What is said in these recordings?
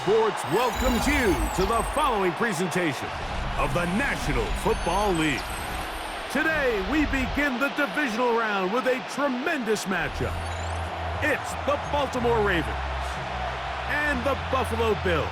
Sports welcomes you to the following presentation of the National Football League. Today, we begin the divisional round with a tremendous matchup. It's the Baltimore Ravens and the Buffalo Bills.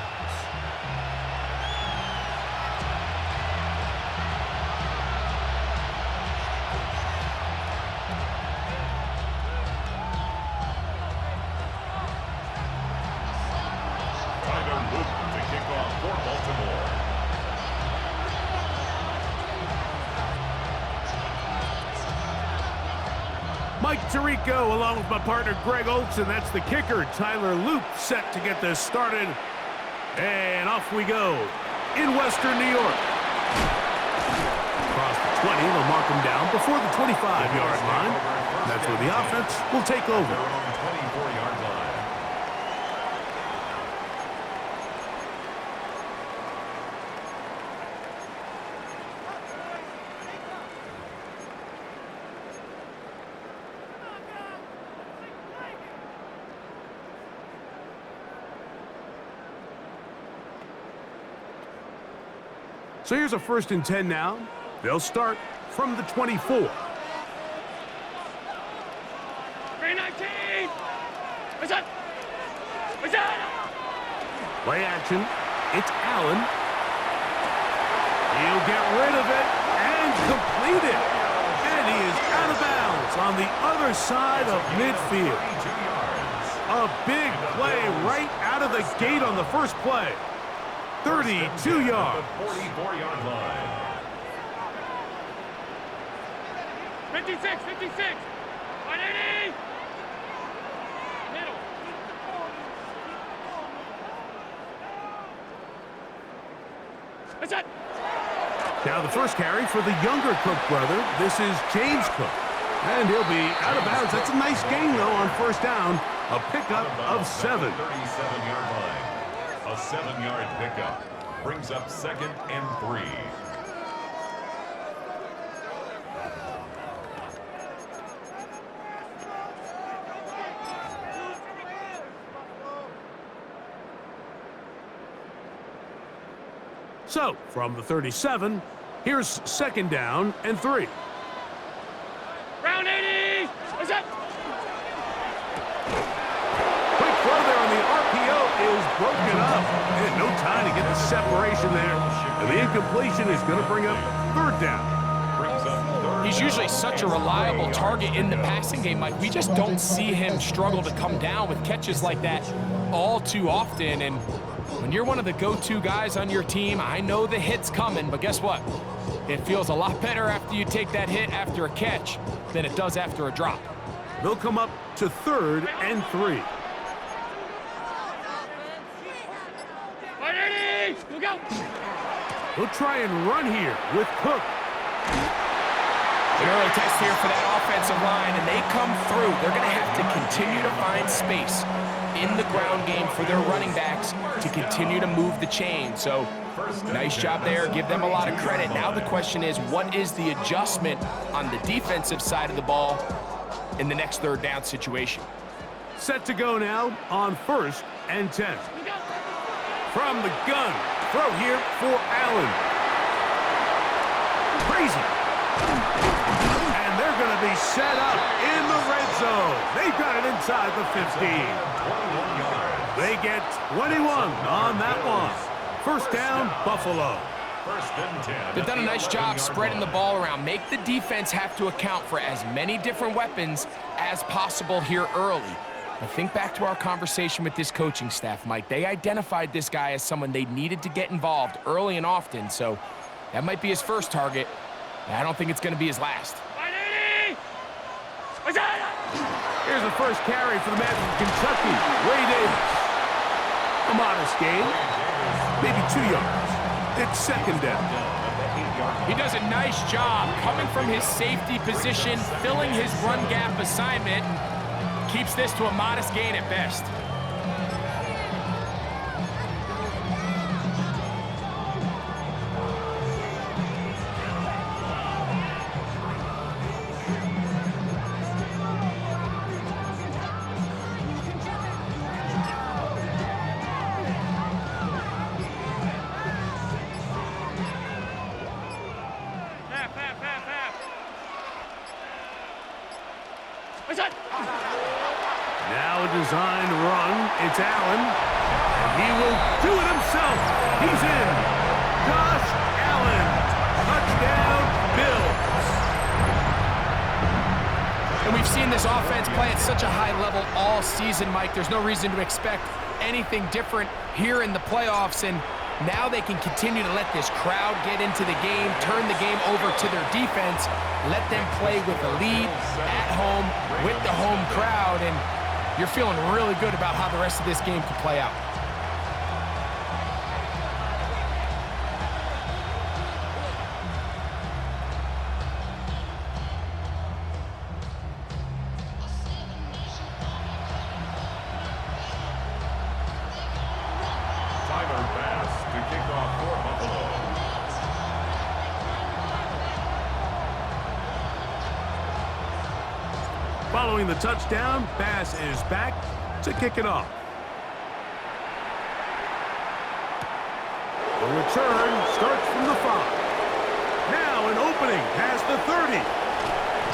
Mike Tirico along with my partner Greg Olson. That's the kicker. Tyler Loop set to get this started. And off we go in Western New York. Across the 20, they'll mark him down before the 25-yard line. That's where the offense will take over. 24-yard line. So here's a 1st and 10 now. They'll start from the 24. 319! Play action. It's Allen. He'll get rid of it and complete it. And he is out of bounds on the other side of midfield. A big play right out of the gate on the first play. 32 yards. 44-yard line. 56! 180! Middle. That's it. Now the first carry for the younger Cook brother. This is James Cook. And he'll be out of bounds. That's a nice gain, though, on first down. A pickup of 7. 37-yard line. A 7-yard pickup brings up 2nd and 3. So, from the 37, here's 2nd down and 3. Round 80! What's up? Quick throw there on the RPO is broken up. And no time to get the separation there. And the incompletion is going to bring up 3rd down. He's usually such a reliable target in the passing game, Mike. We just don't see him struggle to come down with catches like that all too often. And when you're one of the go-to guys on your team, I know the hit's coming, but guess what? It feels a lot better after you take that hit after a catch than it does after a drop. They'll come up to 3rd and 3. 180! We'll go! They'll try and run here with Cook. An early test here for that offensive line, and they come through. They're going to have to continue to find space in the ground game for their running backs to continue to move the chain. So, nice job there. Give them a lot of credit. Now the question is, what is the adjustment on the defensive side of the ball in the next 3rd down situation? Set to go now on 1st and 10. From the gun, throw here for Allen. Crazy. And they're going to be set up in the red zone. They've got it inside the 15. They get 21 on that one. 1st down, Buffalo. 1st and 10. They've done a nice job spreading the ball around. Make the defense have to account for as many different weapons as possible here early. But think back to our conversation with this coaching staff, Mike. They identified this guy as someone they needed to get involved early and often, so that might be his first target. I don't think it's going to be his last. 180! What's that? Here's the first carry for the man from Kentucky, Ray Davis. A modest gain, maybe 2 yards. It's 2nd down. He does a nice job coming from his safety position, filling his run gap assignment, keeps this to a modest gain at best. Outside. Now a designed run. It's Allen. And he will do it himself. He's in. Josh Allen. Touchdown, Bills. And we've seen this offense play at such a high level all season, Mike. There's no reason to expect anything different here in the playoffs. And now they can continue to let this crowd get into the game, turn the game over to their defense, let them play with a lead at home with the home crowd. And you're feeling really good about how the rest of this game could play out. Tyler Bass to kick off for Buffalo. Following the touchdown, Bass is back to kick it off. The return starts from the 5. Now an opening past the 30.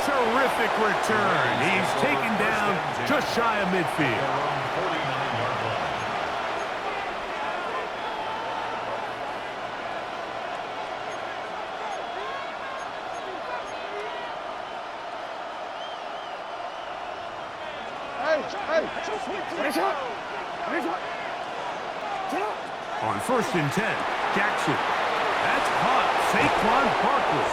Terrific return. He's taken down just shy of midfield. Around 49-yard line. On 1st and 10, Jackson. That's caught. Saquon Barkley.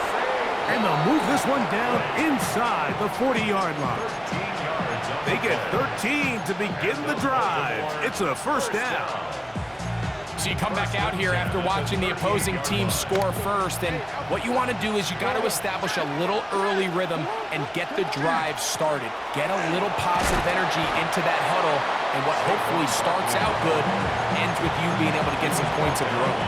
And they'll move this one down inside the 40-yard line. 13 yards up They the get middle. 13 to begin the drive. It's a first down. So you come back out here after watching the opposing team score first, and what you want to do is you got to establish a little early rhythm and get the drive started. Get a little positive energy into that huddle, and what hopefully starts out good ends with you being able to get some points of your own.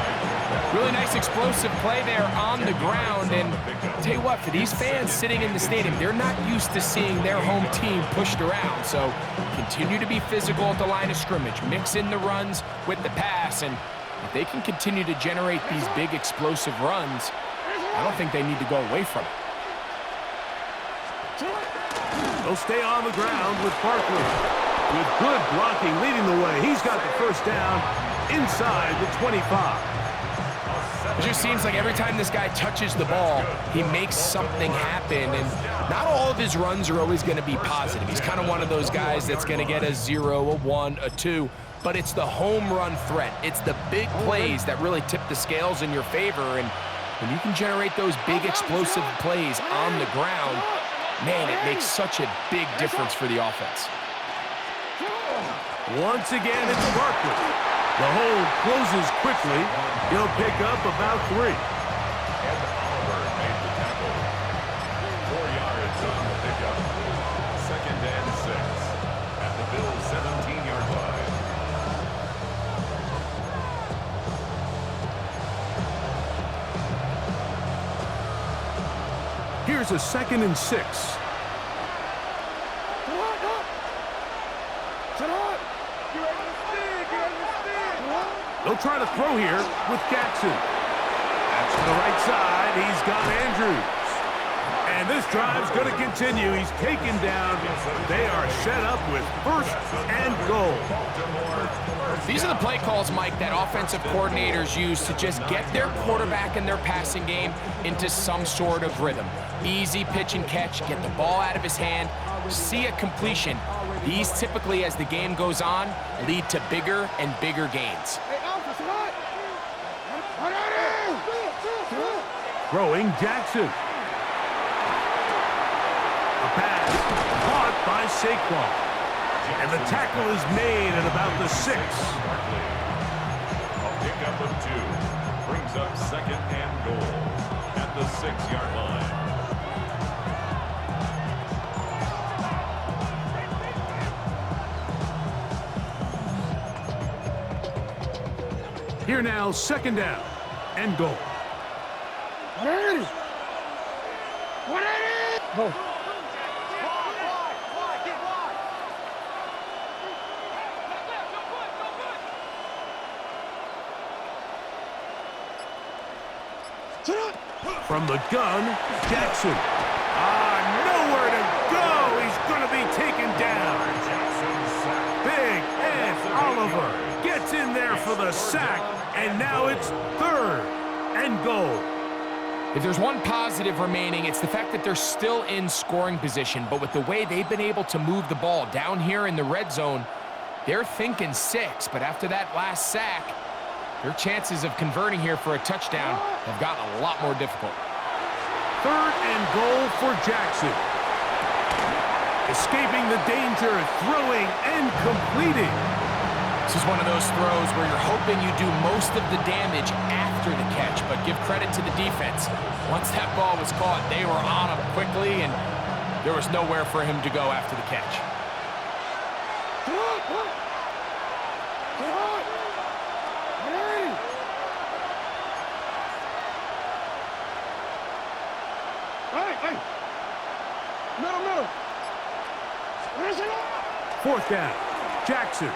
Really nice explosive play there on the ground, and I'll tell you what, for these fans sitting in the stadium, they're not used to seeing their home team pushed around, so continue to be physical at the line of scrimmage, mix in the runs with the pass, and if they can continue to generate these big explosive runs, I don't think they need to go away from it. They'll stay on the ground with Barkley. With good blocking leading the way, he's got the first down inside the 25. It just seems like every time this guy touches the ball, he makes something happen, and not all of his runs are always going to be positive. He's kind of one of those guys that's going to get a 0, a 1, a 2, but it's the home run threat. It's the big plays that really tip the scales in your favor, and when you can generate those big explosive plays on the ground, man, it makes such a big difference for the offense. Once again, it's Barkley. The hold closes quickly. He'll pick up about 3. And Oliver made the tackle. 4 yards on the pickup. 2nd and 6 at the Bills' 17-yard line. Here's a 2nd and 6. They'll try to throw here with Jackson. That's to the right side. He's got Andrews. And this drive's going to continue. He's taken down. They are set up with 1st and goal. These are the play calls, Mike, that offensive coordinators use to just get their quarterback and their passing game into some sort of rhythm. Easy pitch and catch, get the ball out of his hand, see a completion. These typically, as the game goes on, lead to bigger and bigger gains. Throwing Jackson. A pass caught by Saquon. And the tackle is made at about the 6. Barkley. A pickup of 2 brings up 2nd and goal at the 6-yard line. Here now, 2nd down and goal. From the gun, Jackson. Nowhere to go. He's going to be Oliver gets in there for the sack, and now it's 3rd and goal. If there's one positive remaining, it's the fact that they're still in scoring position. But with the way they've been able to move the ball down here in the red zone, they're thinking 6. But after that last sack, their chances of converting here for a touchdown have gotten a lot more difficult. 3rd and goal for Jackson. Escaping the danger, throwing and completing. This is one of those throws where you're hoping you do most of the damage after the catch, but give credit to the defense. Once that ball was caught, they were on him quickly, and there was nowhere for him to go after the catch. Middle. 4th down, Jackson.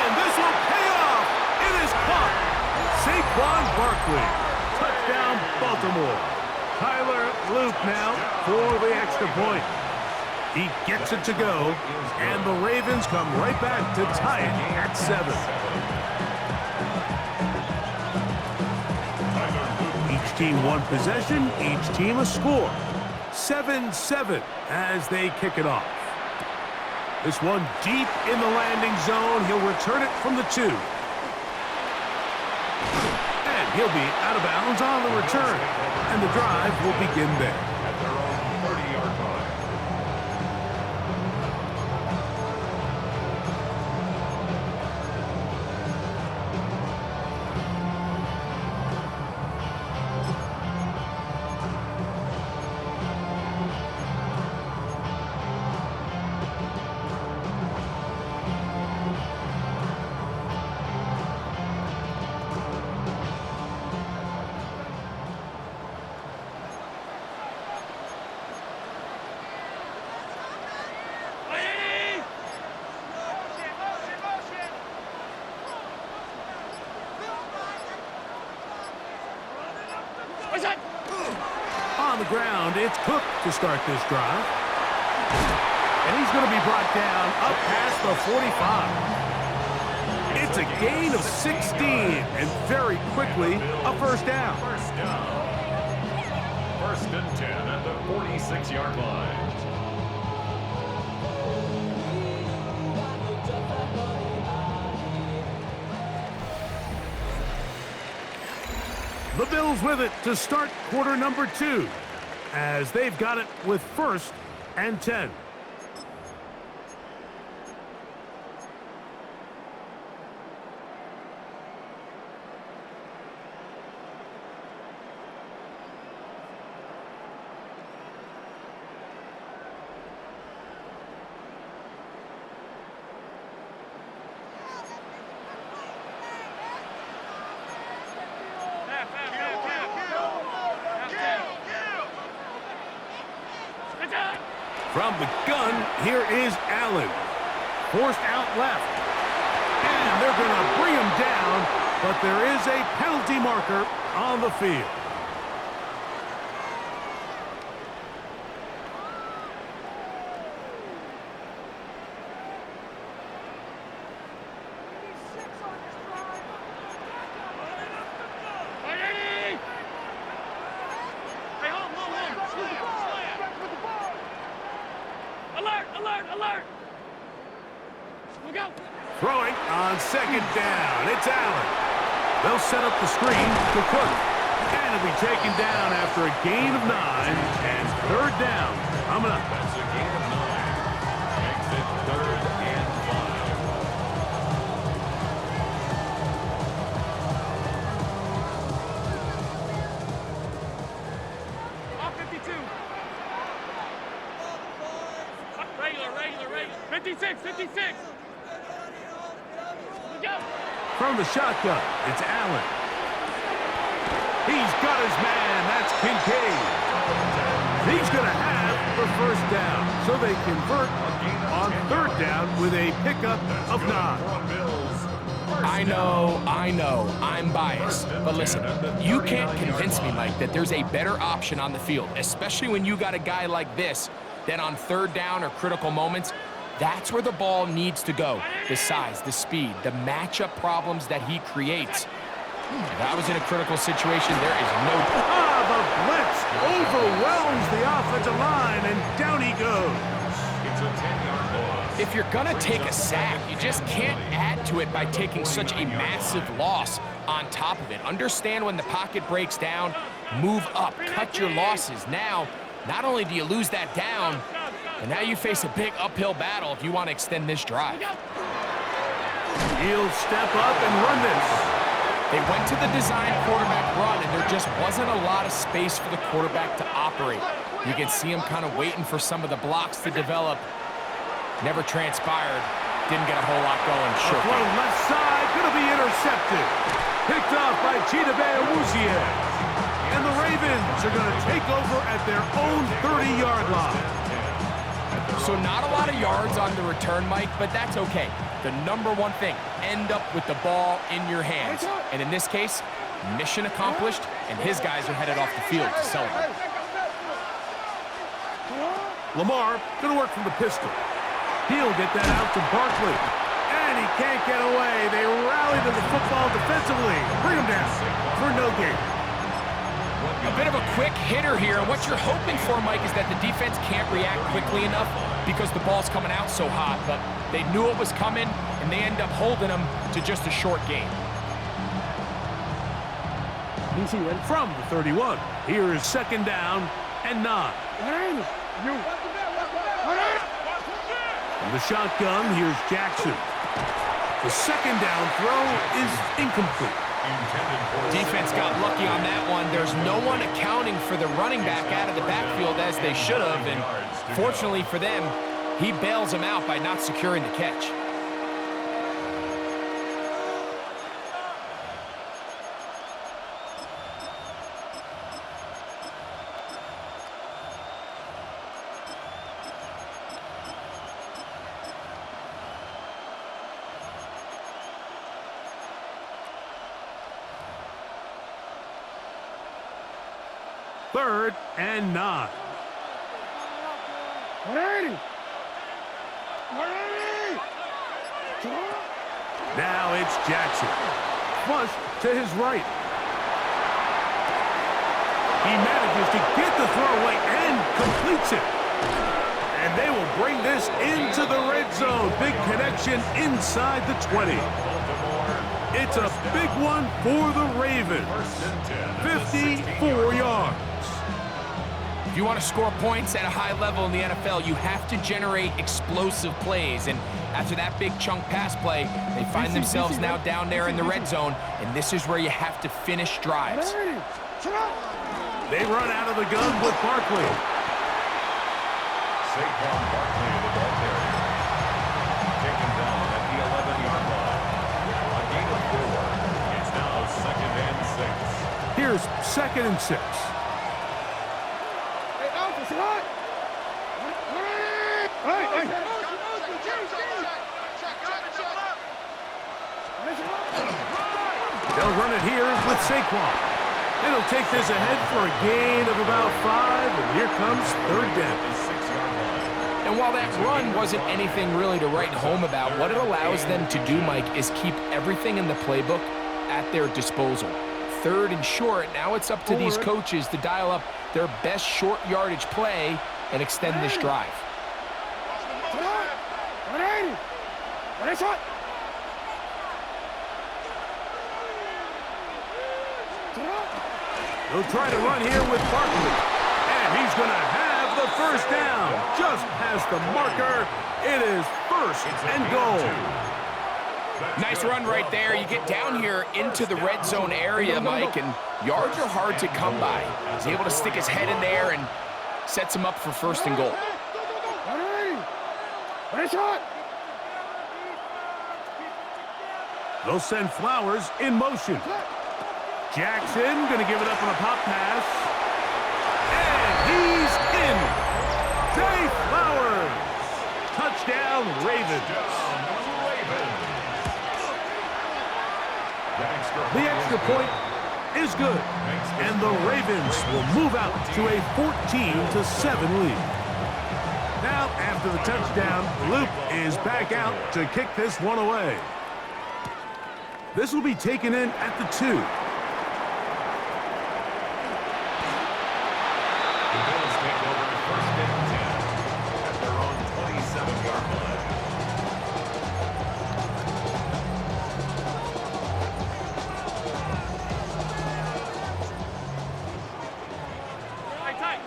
And this will pay off. It is caught. Saquon Barkley. Touchdown, Baltimore. Tyler Luke now for the extra point. He gets it to go, and the Ravens come right back to tie it at 7. Each team one possession, each team a score. 7-7 as they kick it off. This one deep in the landing zone. He'll return it from the 2. And he'll be out of bounds on the return. And the drive will begin there. At their own 30-yard line. On the ground, it's Cook to start this drive. And he's going to be brought down up past the 45. It's a gain of 16, and very quickly, a 1st down. 1st and 10 at the 46-yard line. The Bills with it to start quarter number 2, as they've got it with 1st and 10. From the gun, here is Allen. Forced out left. And they're going to bring him down, but there is a penalty marker on the field. Alert! Look out! Throwing on 2nd down. It's Allen. They'll set up the screen to Cook. And he'll be taken down after a gain of 9 and 3rd down. Coming up. That's a gain of 9. Makes it 3rd and 5. Off 52. Regular. 56. From the shotgun, it's Allen. He's got his man. That's Kincaid. He's going to have the 1st down. So they convert on 3rd down with a pickup of 9. I know, I'm biased. But listen, you can't convince me, Mike, that there's a better option on the field, especially when you got a guy like this that on 3rd down or critical moments That's where the ball needs to go. The size, the speed, the matchup problems that he creates. If I was in a critical situation, there is no... The blitz overwhelms the offensive line, and down he goes. It's a 10-yard loss. If you're going to take a sack, you just can't add to it by taking such a massive loss on top of it. Understand when the pocket breaks down, move up, cut your losses. Now, not only do you lose that down, but now you face a big uphill battle if you want to extend this drive. He'll step up and run this. They went to the design quarterback run, and there just wasn't a lot of space for the quarterback to operate. You can see him kind of waiting for some of the blocks to develop. Never transpired. Didn't get a whole lot going. Sure. Throw left side, going to be intercepted. Picked off by Chidobe Awuzie. And the Ravens are going to take over at their own 30-yard line. So not a lot of yards on the return, Mike, but that's okay. The number one thing, end up with the ball in your hands. And in this case, mission accomplished, and his guys are headed off the field to celebrate. Lamar going to work from the pistol. He'll get that out to Barkley. And he can't get away. They rally to the football defensively. Bring him down for no gain. A bit of a quick hitter here, and what you're hoping for, Mike, is that the defense can't react quickly enough because the ball's coming out so hot, but they knew it was coming, and they end up holding them to just a short gain. From the 31, here is second down and 9. From the shotgun, here's Jackson. The second down throw is incomplete. Defense got lucky on that one. There's no one accounting for the running back out of the backfield as they should have, and fortunately for them, he bails them out by not securing the catch. Third and 9. Now it's Jackson. Flush to his right. He manages to get the throw away and completes it. And they will bring this into the red zone. Big connection inside the 20. It's a big one for the Ravens. 54 yards. If you want to score points at a high level in the NFL, you have to generate explosive plays. And after that big chunk pass play, they find themselves now down there in the red zone, and this is where you have to finish drives. They run out of the gun with Barkley. Saquon Barkley, the ball carrier. Taken down at the 11-yard line. A gain of 4. It's now second and 6. Here's second and 6. They'll run it here with Saquon. It'll take this ahead for a gain of about 5, and here comes third down. And while that run wasn't anything really to write home about, what it allows them to do, Mike, is keep everything in the playbook at their disposal. Third and short, now it's up to these coaches to dial up their best short yardage play and extend this drive. They'll try to run here with Barkley. And he's going to have the first down. Just past the marker. It is first and goal. Nice run right there. You get down here into the red zone area, Mike, and yards are hard to come by. He's able to stick his head in there and sets him up for first and goal. They'll send Flowers in motion. Jackson going to give it up on a pop pass. And he's in. Zay Flowers. Touchdown, Ravens. The extra point is good. And the Ravens will move out to a 14-7 lead. Now, after the touchdown, Luke is back out to kick this one away. This will be taken in at the 2. The Bills take over 1st and 10 at their own 27-yard line. Tight.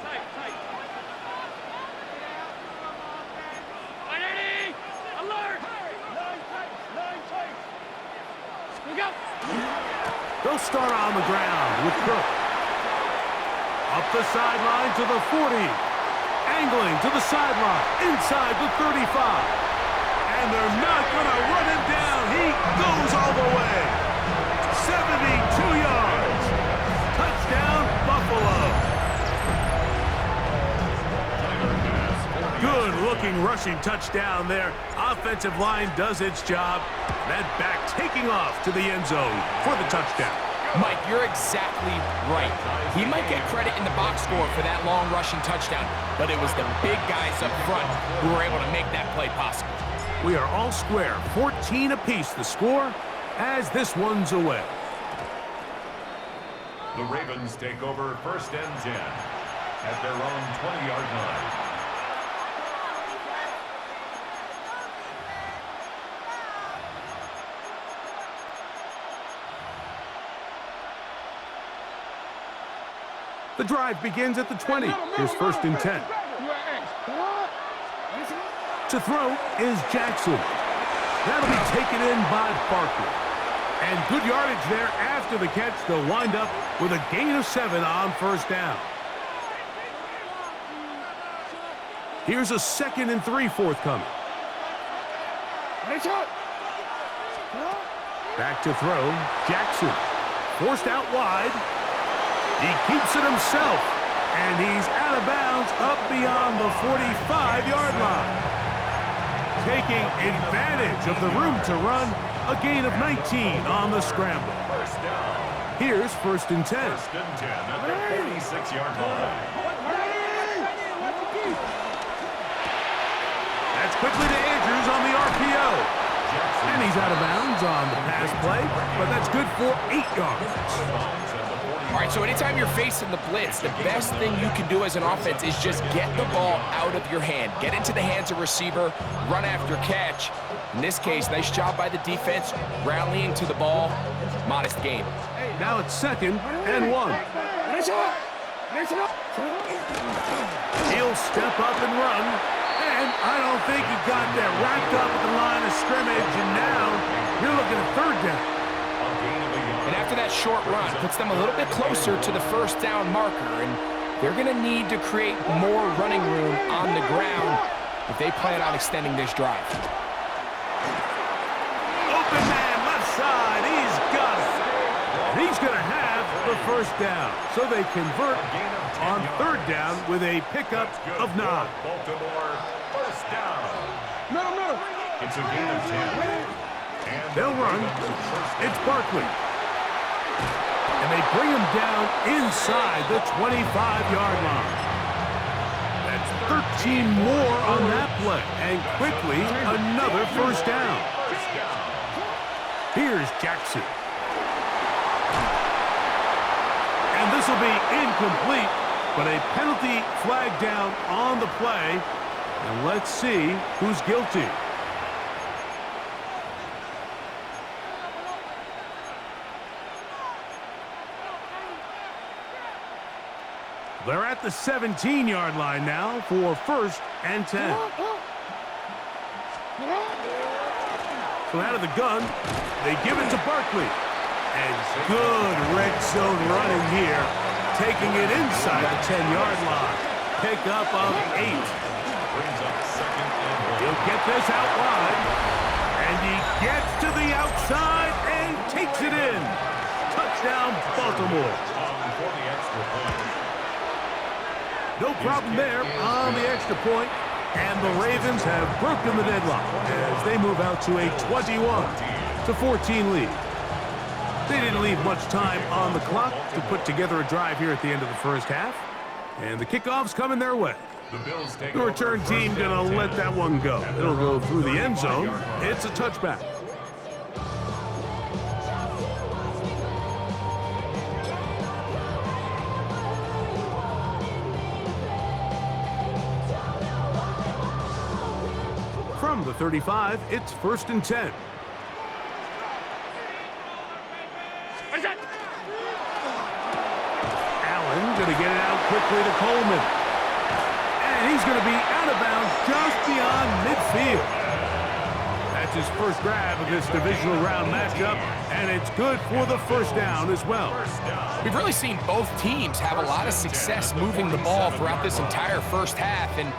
180! Alert! Line tight. We go! They'll start on the ground with Cook. Up the sideline to the 40. Angling to the sideline, inside the 35. And they're not going to run him down. He goes all the way. 72 yards. Touchdown, Buffalo. Good-looking rushing touchdown there. Offensive line does its job. That back taking off to the end zone for the touchdown. Mike, you're exactly right. He might get credit in the box score for that long rushing touchdown, but it was the big guys up front who were able to make that play possible. We are all square, 14 apiece the score as this one's away. The Ravens take over 1st and 10 at their own 20-yard line. The drive begins at the 20. Here's 1st and 10. To throw is Jackson. That'll be taken in by Barkley. And good yardage there after the catch. They'll wind up with a gain of 7 on 1st down. Here's a 2nd and 3 forthcoming. Back to throw, Jackson. Forced out wide. He keeps it himself, and he's out of bounds up beyond the 45-yard line. Taking advantage of the room to run, a gain of 19 on the scramble. 1st down. Here's 1st and 10. 1st and 10 at the 46-yard line. That's quickly to Andrews on the RPO. And he's out of bounds on the pass play, but that's good for 8 yards. All right, so anytime you're facing the blitz, the best thing you can do as an offense is just get the ball out of your hand. Get into the hands of receiver, run after catch. In this case, nice job by the defense, rallying to the ball. Modest gain. Now it's 2nd and 1. He'll step up and run. And I don't think he got that wrapped up at the line of scrimmage. And now you're looking at 3rd down. And after that short run, puts them a little bit closer to the 1st down marker, and they're going to need to create more running room on the ground if they plan on extending this drive. Open man, left side, he's got it. And he's going to have the 1st down. So they convert on 3rd down with a pickup of 9. Baltimore, 1st down. Middle. It's a gain of 10. And They'll run. It's Barkley. And they bring him down inside the 25-yard line. That's 13 more on that play. And quickly, another 1st down. Here's Jackson. And this will be incomplete, but a penalty flag down on the play. And let's see who's guilty. They're at the 17-yard line now for 1st and 10. So out of the gun, they give it to Barkley. And good red zone running here, taking it inside the 10-yard line. Pickup of 8. brings up 2nd and 1. He'll get this out wide. And he gets to the outside and takes it in. Touchdown, Baltimore. For the extra point. No problem there on the extra point. And the Ravens have broken the deadlock as they move out to a 21-14 lead. They didn't leave much time on the clock to put together a drive here at the end of the 1st half. And the kickoff's coming their way. The Bills take The return over team first gonna and let 10 that one go. at the It'll go through the end 35 zone. yard line. It's a touchback. From the 35, it's 1st and 10. What is that? Allen gonna get it out quickly to Coleman. And he's gonna be out of bounds just beyond midfield. That's his first grab of this divisional round matchup, and it's good for the first down as well. We've really seen both teams have a lot of success moving the ball throughout this entire first half, and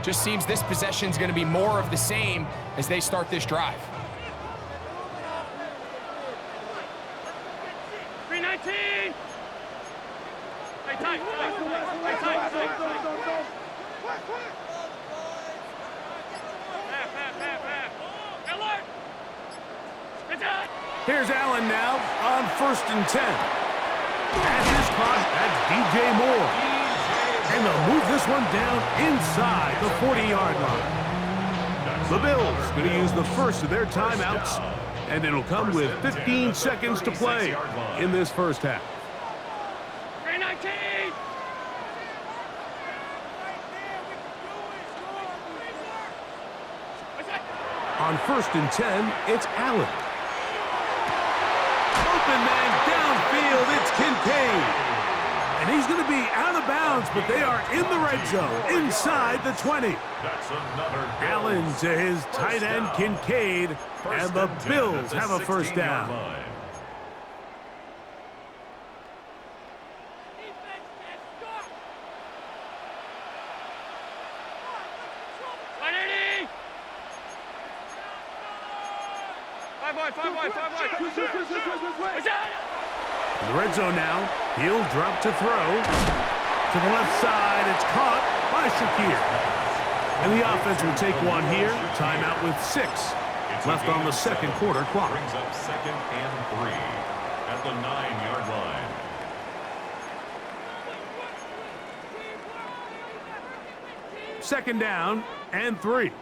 just seems this possession is going to be more of the same as they start this drive. 319. Hey, tight. Hey, tight. Half. Alert. It's out. Here's Allen now on 1st and 10. Pass is caught. That's DJ Moore. And they'll move this one down inside the 40-yard line. The Bills going to use the first of their timeouts, and it'll come with 15 seconds to play in this first half. 319. On 1st and 10, it's Allen. Open man downfield, it's Kincaid. And he's going to be out of bounds, but they are in the red zone, inside the 20. That's another Allen Bills to his tight end, first down. Kincaid, First and the and 10 Bills at the have a first 16-yard down. line. Five wide. What's that? In the red zone now, he'll drop to throw. To the left side, it's caught by Shakir. And the offense will take one here. Timeout with 6 left on the second quarter clock. Brings up 2nd and 3 at the 9-yard line. Second down and 3.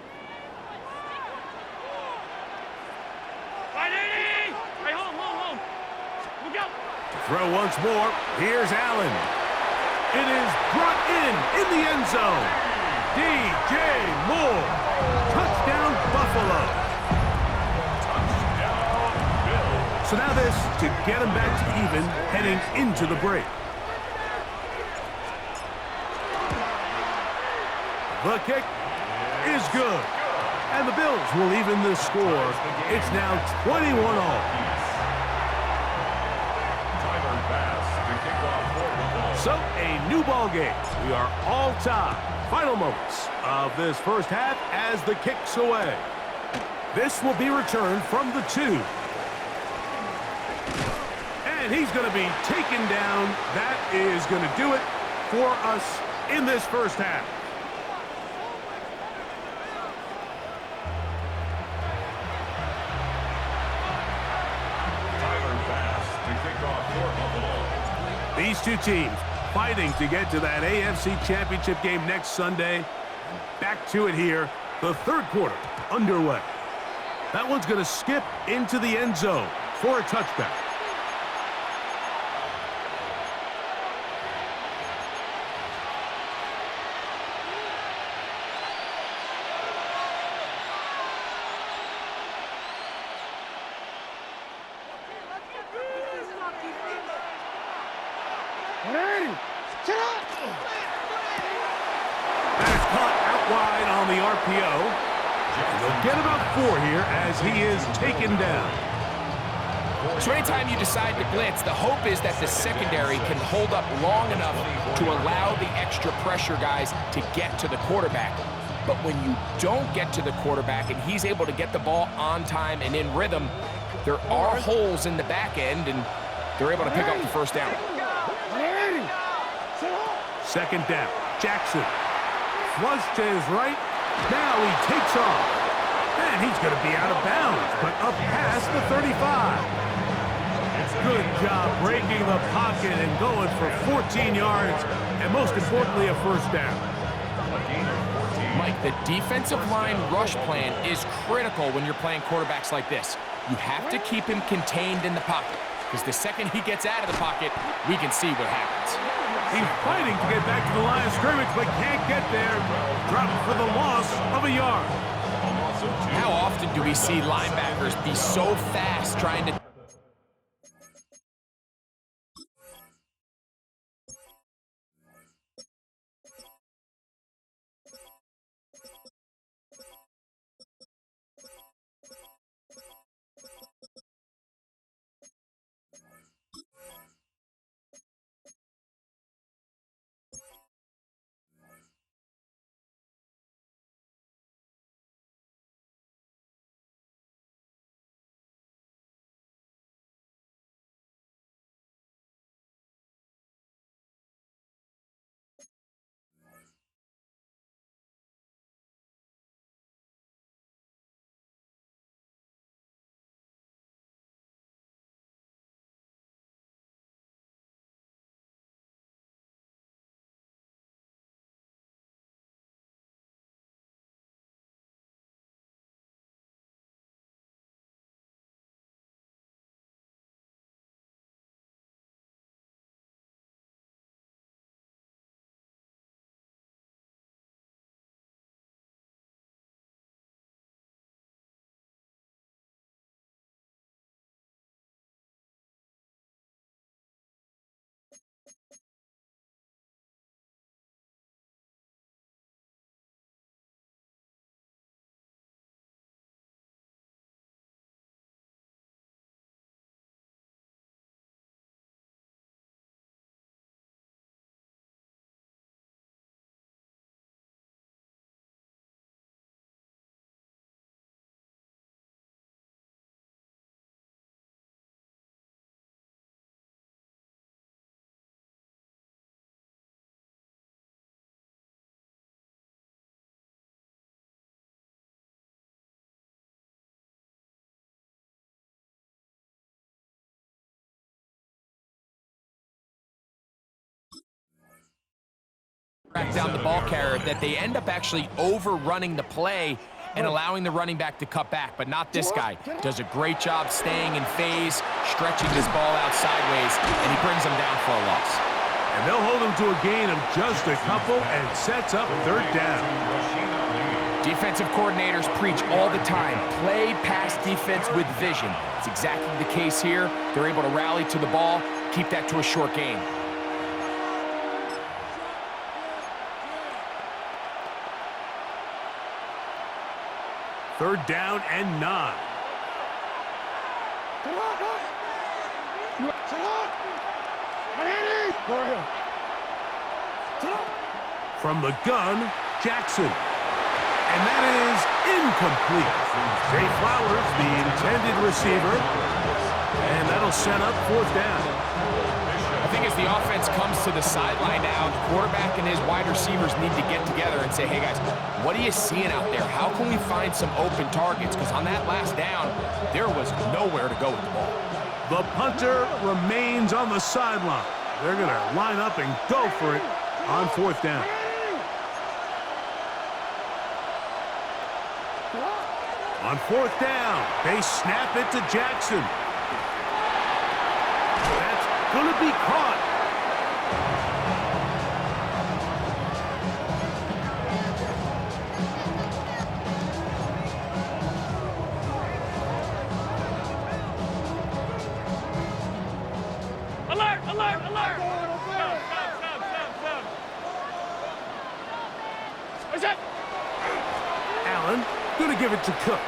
580. Hey, home. Look out. Throw once more. Here's Allen. It is brought in the end zone. DJ Moore. Touchdown, Buffalo. Touchdown, Bills. So now this to get them back to even heading into the break. The kick is good. And the Bills will even the score. It's now 21-all. Tyler Bass to kick off for Buffalo. So a new ball game. We are all tied. Final moments of this first half as the kick's away. This will be returned from the 2. And he's going to be taken down. That is going to do it for us in this first half. Tyler Bass to kick off for Buffalo. These two teams fighting to get to that AFC Championship game next Sunday. Back to it here. The third quarter underway. That one's going to skip into the end zone for a touchback. That is caught out wide on the RPO. And they'll get about 4 here as he is taken down. So anytime you decide to blitz, the hope is that the secondary can hold up long enough to allow the extra pressure guys to get to the quarterback. But when you don't get to the quarterback and he's able to get the ball on time and in rhythm, there are holes in the back end, and they're able to pick up the first down. Second down. Jackson. Flush to his right. Now he takes off. And he's going to be out of bounds, but up past the 35. Good job breaking the pocket and going for 14 yards, and most importantly, a first down. gain of 14. Mike, the defensive line rush plan is critical when you're playing quarterbacks like this. You have to keep him contained in the pocket, because the second he gets out of the pocket, we can see what happens. He's fighting to get back to the line of scrimmage, but can't get there. Dropped for the loss of a yard. How often do we see linebackers be so fast trying to... Back down the ball carrier, that they end up actually overrunning the play and allowing the running back to cut back, but not this guy. Does a great job staying in phase, stretching this ball out sideways, and he brings them down for a loss. And they'll hold him to a gain of just a couple and sets up third down. Defensive coordinators preach all the time, play pass defense with vision. It's exactly the case here. They're able to rally to the ball, keep that to a short gain. Third down and 9. From the gun, Jackson. And that is incomplete. Zay Flowers, the intended receiver. And that'll set up fourth down. I think as the offense comes to the sideline now, the quarterback and his wide receivers need to get together and say, hey guys, what are you seeing out there? How can we find some open targets? Because on that last down, there was nowhere to go with the ball. The punter remains on the sideline. They're going to line up and go for it on fourth down. On fourth down, they snap it to Jackson. That's going to be caught. Alert! Alert! Alert! Stop! What's that? Allen going to give it to Cook.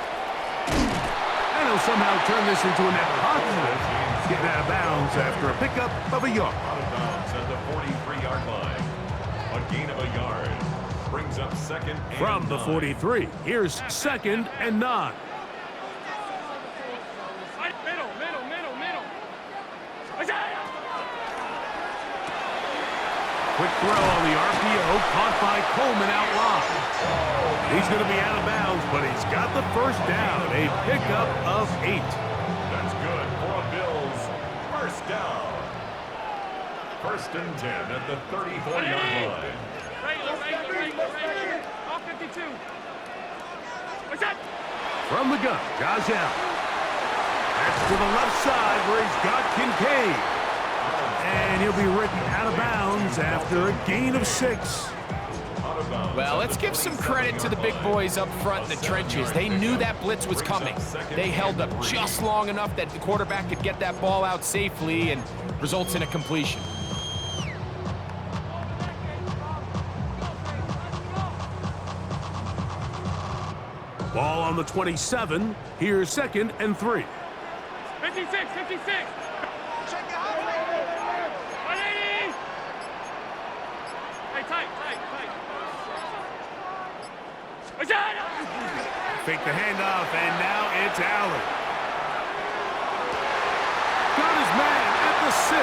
And he'll somehow turn this into a net positive. Getting out of bounds after a pickup of a yard. Out of bounds at the 43-yard line. A gain of a yard. Brings up second and From the 43, here's second and 9. Middle. What's that? Quick throw on the RPO, caught by Coleman out wide. He's going to be out of bounds, but he's got the first down. A pickup of 8. That's good for a Bills first down. First and 10 at the 34-yard line. Regular. From the gun, Josh Allen. That's to the left side where he's got Kincaid. And he'll be written out of bounds after a gain of 6. Well, let's give some credit to the big boys up front in the trenches. They knew that blitz was coming. They held up just long enough that the quarterback could get that ball out safely and results in a completion. Ball on the 27. Here's 2nd and 3. 56, 56. 180. Hey, tight. Fake the handoff, and now it's Allen. Got his man at the 6.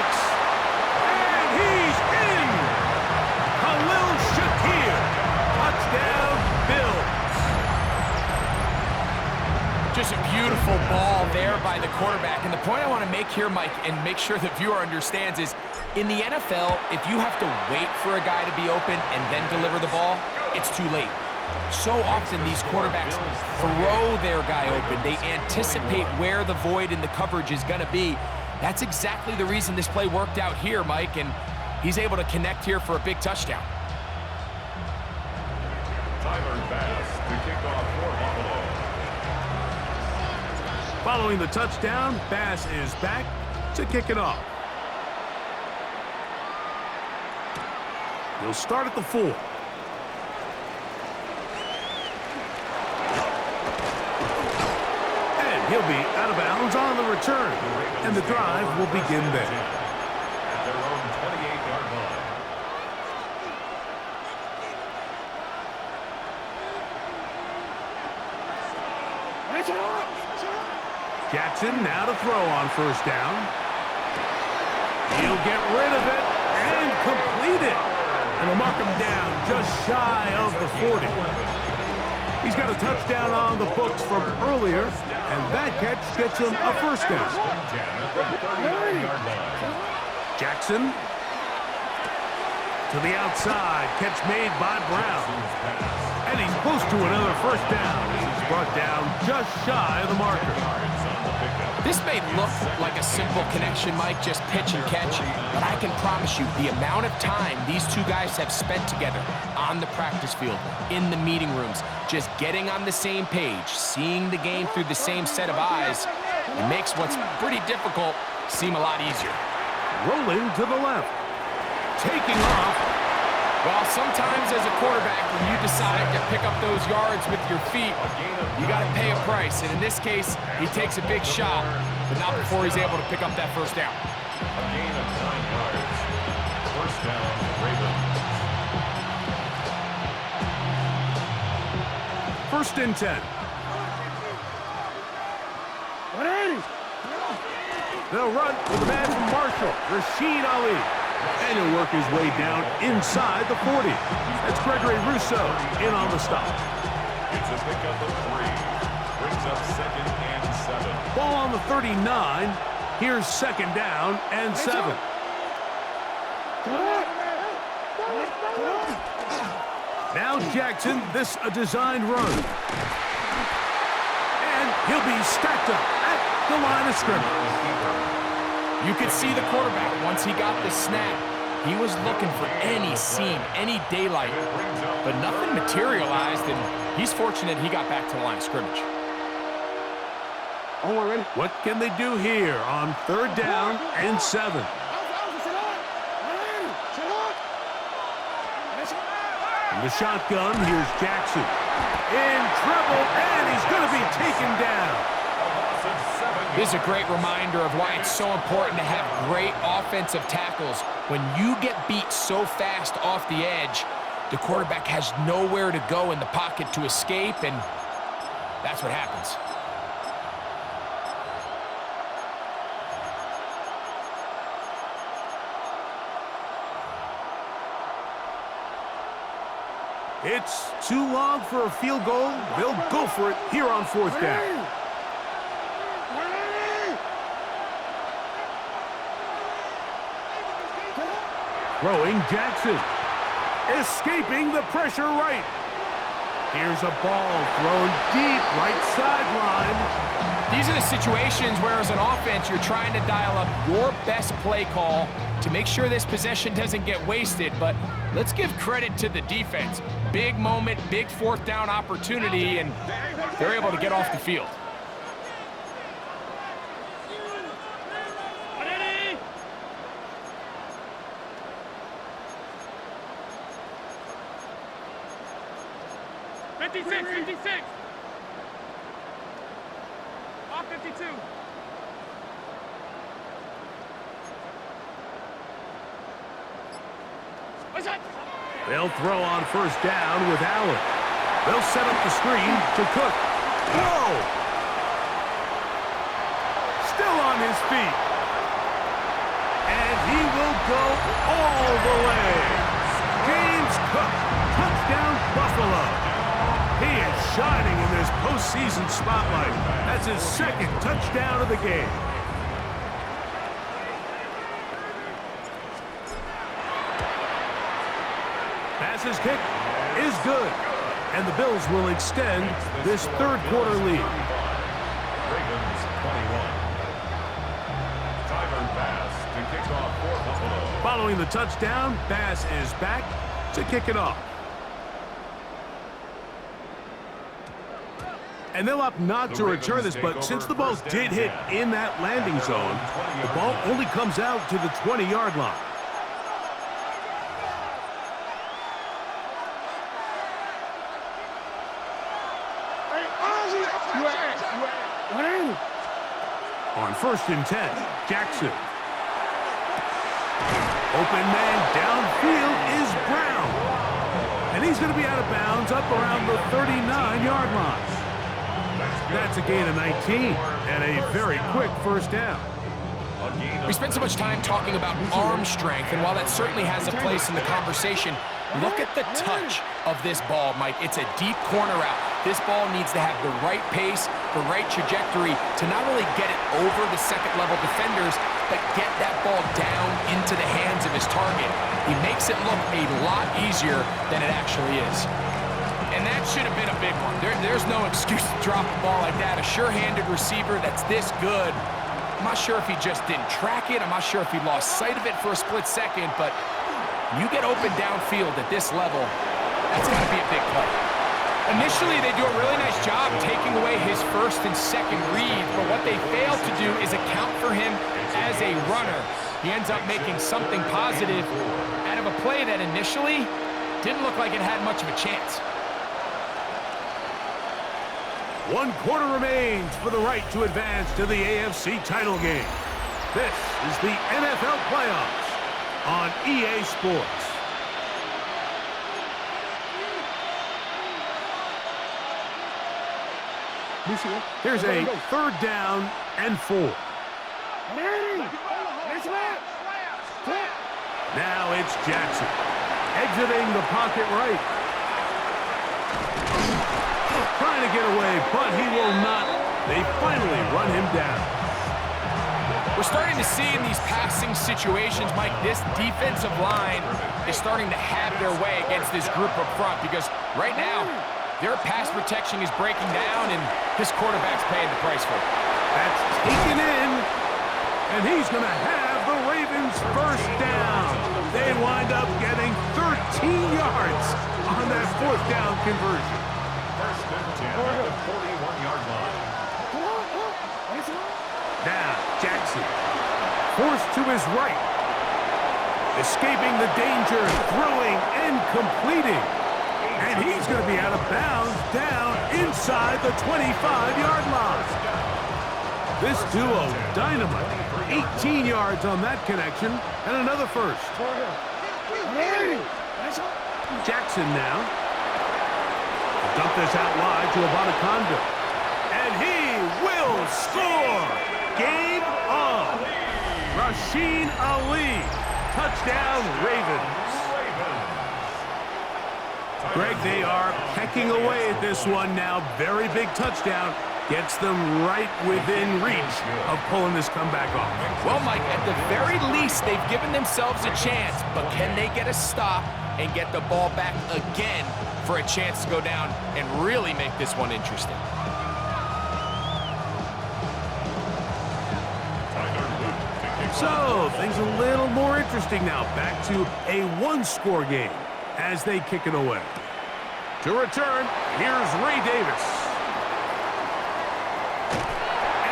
And he's in! Khalil Shakir. Touchdown, Bills. Just a beautiful ball there by the quarterback. And the point I want to make here, Mike, and make sure the viewer understands is, in the NFL, if you have to wait for a guy to be open and then deliver the ball, it's too late. So often these quarterbacks throw their guy open. They anticipate where the void in the coverage is going to be. That's exactly the reason this play worked out here, Mike, and he's able to connect here for a big touchdown. Tyler Bass to kick off for Buffalo. Following the touchdown, Bass is back to kick it off. He'll start at the 4. He'll be out of bounds on the return, and the drive will begin there. At their own 28-yard line. Jackson now to throw on 1st down. He'll get rid of it and complete it. And will mark him down just shy of the 40. He's got a touchdown on the books from earlier, and that catch gets him a 1st down. Jackson to the outside, catch made by Brown. And he's close to another 1st down. He's brought down just shy of the marker. This may look like a simple connection, Mike, just pitch and catch, but I can promise you the amount of time these two guys have spent together on the practice field, in the meeting rooms, just getting on the same page, seeing the game through the same set of eyes, it makes what's pretty difficult seem a lot easier. Rolling to the left. Taking off. Well, sometimes as a quarterback, when you decide to pick up those yards with your feet, you got to pay a price. And in this case, he takes a big shot, but not before he's able to pick up that 1st down. A gain of 9 yards. 1st down, Ravens. 1st and 10. 180. They'll run with the man from Marshall, Rashid Ali. And he'll work his way down inside the 40. That's Gregory Rousseau in on the stop. It's a pickup of 3. Brings up 2nd and 7. Ball on the 39. Here's 2nd down and 7. Now Jackson, this a designed run. And he'll be stacked up at the line of scrimmage. You could see the quarterback, once he got the snap, he was looking for any seam, any daylight, but nothing materialized, and he's fortunate he got back to the line of scrimmage. What can they do here on 3rd down and 7? From the shotgun, here's Jackson. In trouble, and he's going to be taken down. This is a great reminder of why it's so important to have great offensive tackles. When you get beat so fast off the edge, the quarterback has nowhere to go in the pocket to escape, and that's what happens. It's too long for a field goal. They'll go for it here on 4th down. Throwing Jackson. Escaping the pressure right. Here's a ball thrown deep, right sideline. These are the situations where, as an offense, you're trying to dial up your best play call to make sure this possession doesn't get wasted. But let's give credit to the defense. Big moment, big fourth down opportunity, and they're able to get off the field. Ready? 56, 56. Off 52. What's that? They'll throw on first down with Allen. They'll set up the screen to Cook. Whoa! Still on his feet. And he will go all the way. James Cook, touchdown Buffalo. He is shining in this postseason spotlight. That's his second touchdown of the game. Pass's kick is good, and the Bills will extend this third quarter lead. Ravens 21. Tyler Bass to kick off for Buffalo. Following the touchdown, Bass is back to kick it off. And they'll opt not to return this, but since the ball did hit in that landing zone, the ball only comes out to the 20-yard line. On 1st and 10, Jackson. Open man downfield is Brown. And he's going to be out of bounds up around the 39-yard line. That's a gain of 19 and a very quick first down. We spent so much time talking about arm strength, and while that certainly has a place in the conversation, look at the touch of this ball, Mike. It's a deep corner out. This ball needs to have the right pace, the right trajectory to not only get it over the second-level defenders, but get that ball down into the hands of his target. He makes it look a lot easier than it actually is. And that should have been a big one. There's no excuse to drop a ball like that. A sure-handed receiver that's this good. I'm not sure if he just didn't track it. I'm not sure if he lost sight of it for a split second, but you get open downfield at this level, that's got to be a big play. Initially, they do a really nice job taking away his first and second read, but what they fail to do is account for him as a runner. He ends up making something positive out of a play that initially didn't look like it had much of a chance. 1 quarter remains for the right to advance to the AFC title game. This is the NFL playoffs on EA Sports. Here's a 3rd down and 4. Now it's Jackson exiting the pocket right. Trying to get away, but he will not. They finally run him down. We're starting to see in these passing situations, Mike, this defensive line is starting to have their way against this group up front, because right now, their pass protection is breaking down, and this quarterback's paying the price for it. That's taken in, and he's going to have the Ravens first down. They wind up getting 13 yards on that 4th down conversion. First and 10 at the 41-yard line. Now, Jackson, forced to his right. Escaping the danger, throwing and completing. And he's going to be out of bounds down inside the 25-yard line. This duo, dynamite. 18 yards on that connection, and another first. Jackson now. Dump this out wide to Abanikanda. And he will score! Game on! Rasheen Ali. Touchdown, Ravens. Greg, they are pecking away at this one now. Very big touchdown. Gets them right within reach of pulling this comeback off. Well, Mike, at the very least, they've given themselves a chance, but can they get a stop and get the ball back again for a chance to go down and really make this one interesting. So, things a little more interesting now. Back to a one-score game as they kick it away. To return, here's Ray Davis.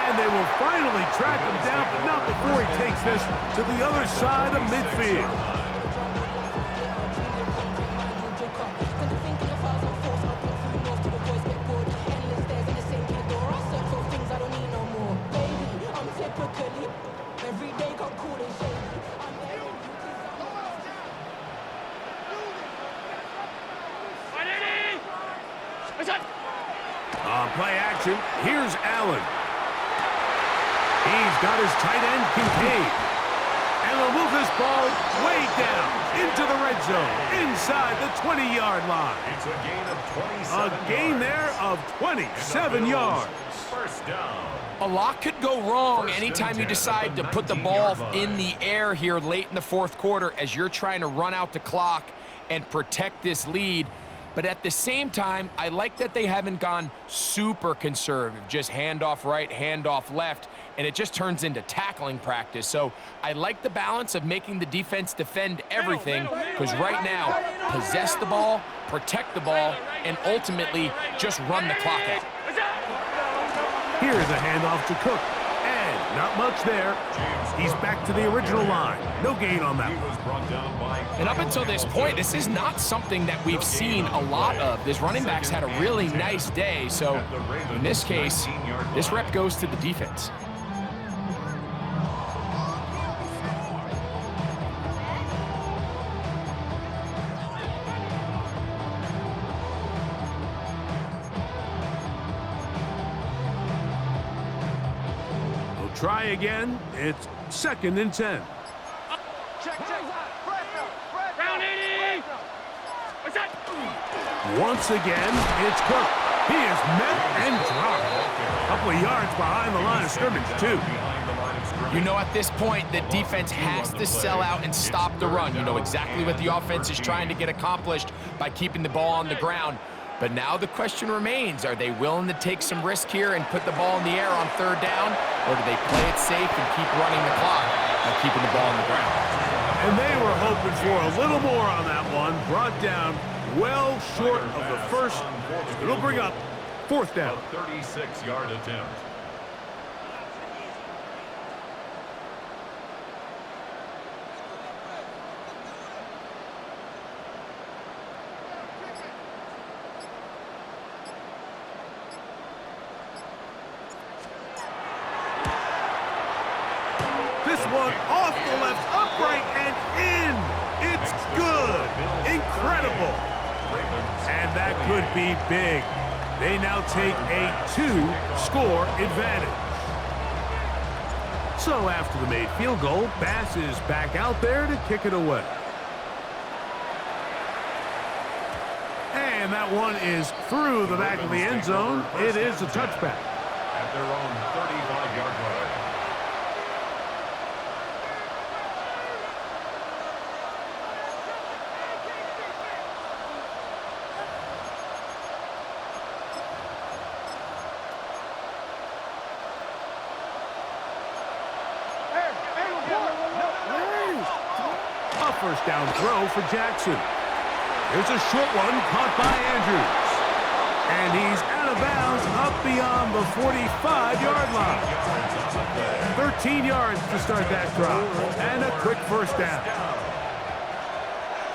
And they will finally track him down, but not before he takes this to the other side of midfield. On play action, here's Allen. He's got his tight end, Kincaid. And they'll move this ball way down into the red zone, inside the 20-yard line. It's a gain of 27 A gain there of 27 yards. First down. A lot could go wrong anytime you decide to put the ball in the air here late in the fourth quarter as you're trying to run out the clock and protect this lead. But at the same time, I like that they haven't gone super conservative, just handoff right, handoff left, and it just turns into tackling practice. So I like the balance of making the defense defend everything, because right now, possess the ball, protect the ball, and ultimately just run the clock out. Here's a handoff to Cook. And not much there. He's back to the original line. No gain on that one. And up until this point, this is not something that we've seen a lot of. This running back's had a really nice day. So in this case, this rep goes to the defense. Try again. It's 2nd and 10. Check. Round 80. What's that? Once again, it's Cook. He is met and dropped. A couple of yards behind the line of scrimmage, too. You know, at this point, the defense has to sell out and stop the run. You know exactly what the offense is trying to get accomplished by keeping the ball on the ground. But now the question remains, are they willing to take some risk here and put the ball in the air on 3rd down? Or do they play it safe and keep running the clock by keeping the ball on the ground? And they were hoping for a little more on that one. Brought down well short of the first. It'll bring up 4th down. A 36-yard attempt. This one off the left, upright, and in. It's good. Incredible. And that could be big. They now take a 2-score advantage. So after the made field goal, Bass is back out there to kick it away. And that one is through the back of the end zone. It is a touchback. At their own 35-yard line. A first down throw for Jackson. Here's a short one caught by Andrews. And he's out of bounds up beyond the 45-yard line. 13 yards to start that drive. And a quick first down.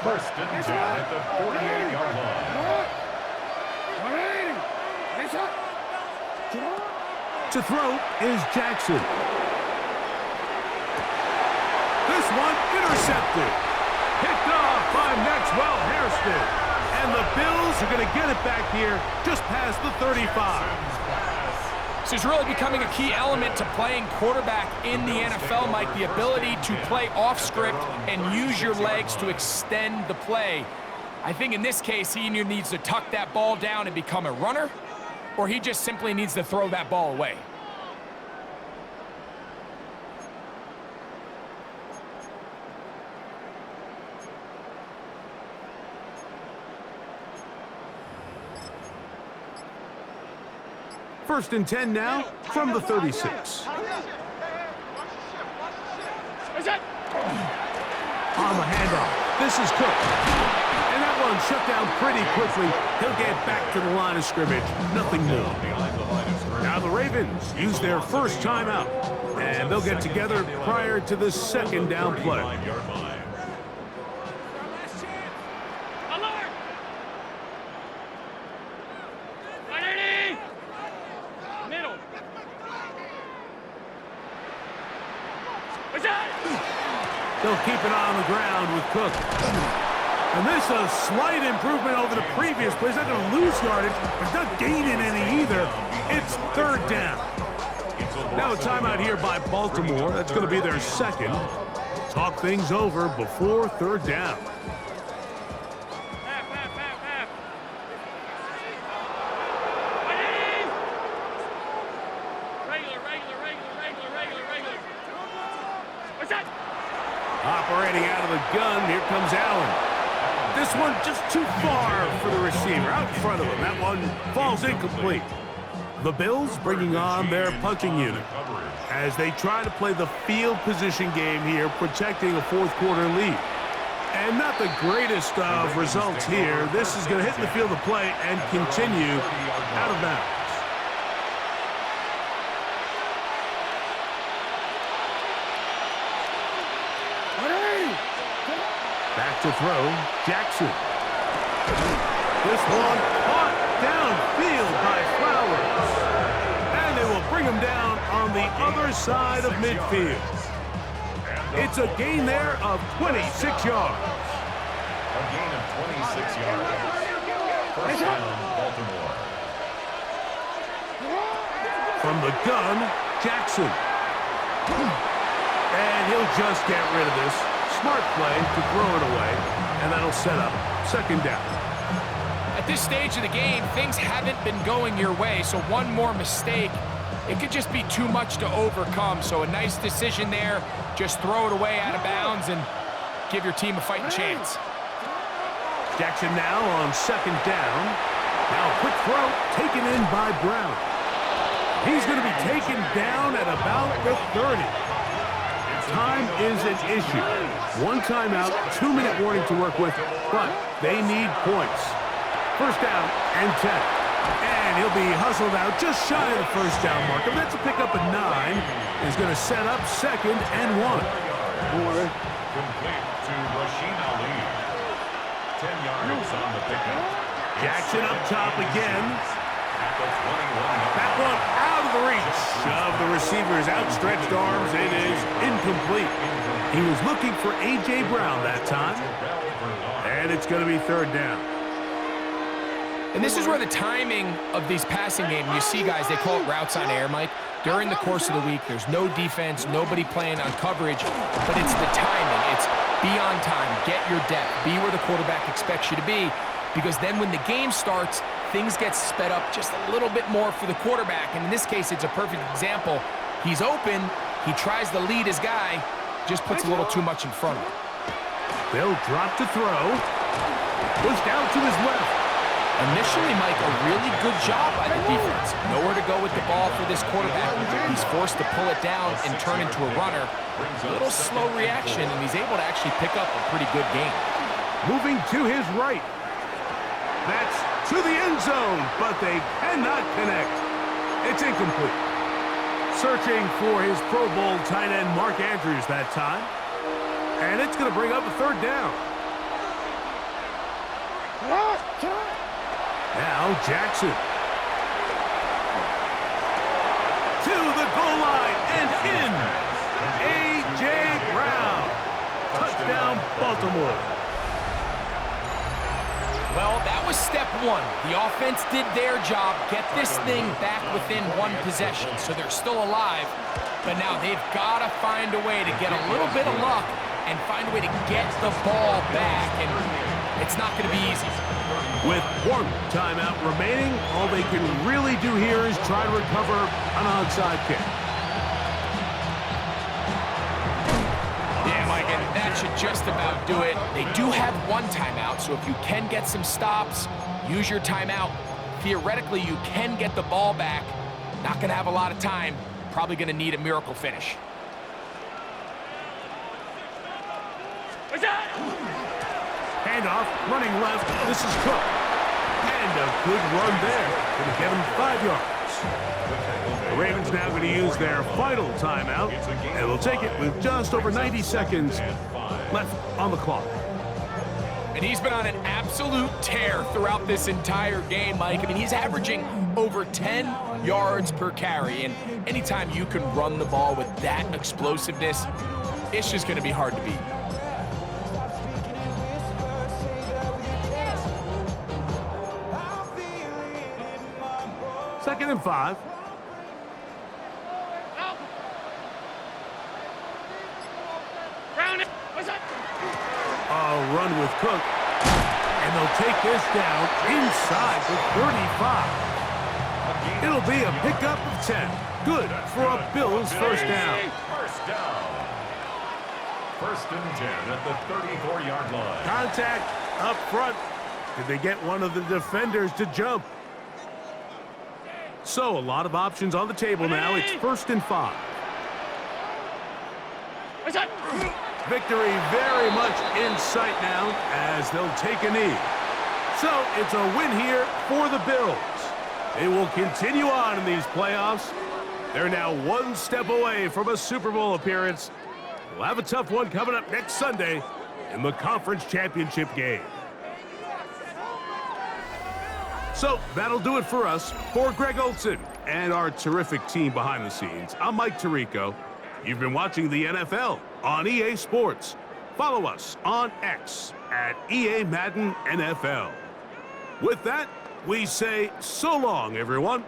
First and 10 at the 48-yard line. To throw is Jackson. This one intercepted. Picked off by Maxwell Hairston. And the Bills are going to get it back here just past the 35. This is really becoming a key element to playing quarterback in the NFL, Mike, the ability to play off script and use your legs to extend the play. I think in this case, he either needs to tuck that ball down and become a runner, or he just simply needs to throw that ball away. First and 10 now from the 36. On the handoff, this is Cook. And that one shut down pretty quickly. He'll get back to the line of scrimmage. Nothing more. Now the Ravens use their first timeout. And they'll get together prior to the second down play. They'll keep it on the ground with Cook. And this is a slight improvement over the previous play. He's not going to lose yardage, but he's not gaining any either. It's third down. Now a timeout here by Baltimore. That's going to be their second. Talk things over before third down. Operating out of the gun, here comes Allen. This one just too far for the receiver, out in front of him. That one falls incomplete. The Bills bringing on their punting unit as they try to play the field position game here, protecting a fourth quarter lead. And not the greatest of results here. This is going to hit in the field of play and continue out of bounds. Back to throw, Jackson. This one caught downfield by Flowers. And they will bring him down on the other side of midfield. It's a gain there of 26 yards. A gain of 26 yards. First down, Baltimore. From the gun, Jackson. And he'll just get rid of this. Smart play to throw it away, and that'll set up second down. At this stage of the game, things haven't been going your way, so one more mistake, it could just be too much to overcome. So a nice decision there. Just throw it away out of bounds and give your team a fighting chance. Jackson now on second down. Now a quick throw taken in by Brown. He's going to be taken down at about the 30. Time is an issue. One timeout, 2-minute warning to work with, but they need points. First down and 10. And he'll be hustled out just shy of the first down marker. That's a pickup at 9. He's going to set up second and 1. Complete to Rasheen Ali. 10 yards on the pickup. Jackson up top again. At the 21. That one out of the reach of the receiver's outstretched arms. It is incomplete. He was looking for A.J. Brown that time. And it's going to be third down. And this is where the timing of these passing games, you see guys, they call it routes on air, Mike. During the course of the week, there's no defense, nobody playing on coverage, but it's the timing. It's be on time, get your depth, be where the quarterback expects you to be, because then when the game starts, things get sped up just a little bit more for the quarterback. And in this case, it's a perfect example. He's open, he tries to lead his guy, just puts a little too much in front of him. They'll drop to throw. Pushed out to his left. Initially, Mike, a really good job by the defense. Nowhere to go with the ball for this quarterback. He's forced to pull it down and turn into a runner. A little slow reaction, and he's able to actually pick up a pretty good game. Moving to his right. That's to the end zone, but they cannot connect. It's incomplete. Searching for his Pro Bowl tight end Mark Andrews that time. And it's going to bring up a third down. Now Jackson. To the goal line and in. A.J. Brown. Touchdown, Baltimore. Well, that was step one. The offense did their job, get this thing back within one possession, so they're still alive. But now they've got to find a way to get a little bit of luck and find a way to get the ball back, and it's not going to be easy. With one timeout remaining, all they can really do here is try to recover an onside kick. Yeah, Mike, and that should just about do it. They do have one timeout, so if you can get some stops, use your timeout. Theoretically, you can get the ball back Not going to have a lot of time. Probably going to need a miracle finish. What's that? Handoff, running left. This is Cook. And a good run there. Going to get him 5 yards. The Ravens now going to use their final timeout. And they'll take it with just over 90 seconds left on the clock. And he's been on an absolute tear throughout this entire game, Mike. I mean, he's averaging over 10 yards per carry. And anytime you can run the ball with that explosiveness, it's just going to be hard to beat. Second and 5. Round it. What's that? A run with Cook. And they'll take this down inside the 35. It'll be a pickup of 10. Good for a Bills first down. First down. First and 10 at the 34-yard line. Contact up front. Did they get one of the defenders to jump? So a lot of options on the table now. It's first and 5. What's that? Victory very much in sight now as they'll take a knee. So it's a win here for the Bills. They will continue on in these playoffs. They're now one step away from a Super Bowl appearance. We'll have a tough one coming up next Sunday in the conference championship game. So that'll do it for us. For Greg Olsen and our terrific team behind the scenes, I'm Mike Tirico. You've been watching the NFL on EA Sports. Follow us on X at EA Madden NFL. With that, we say so long, everyone.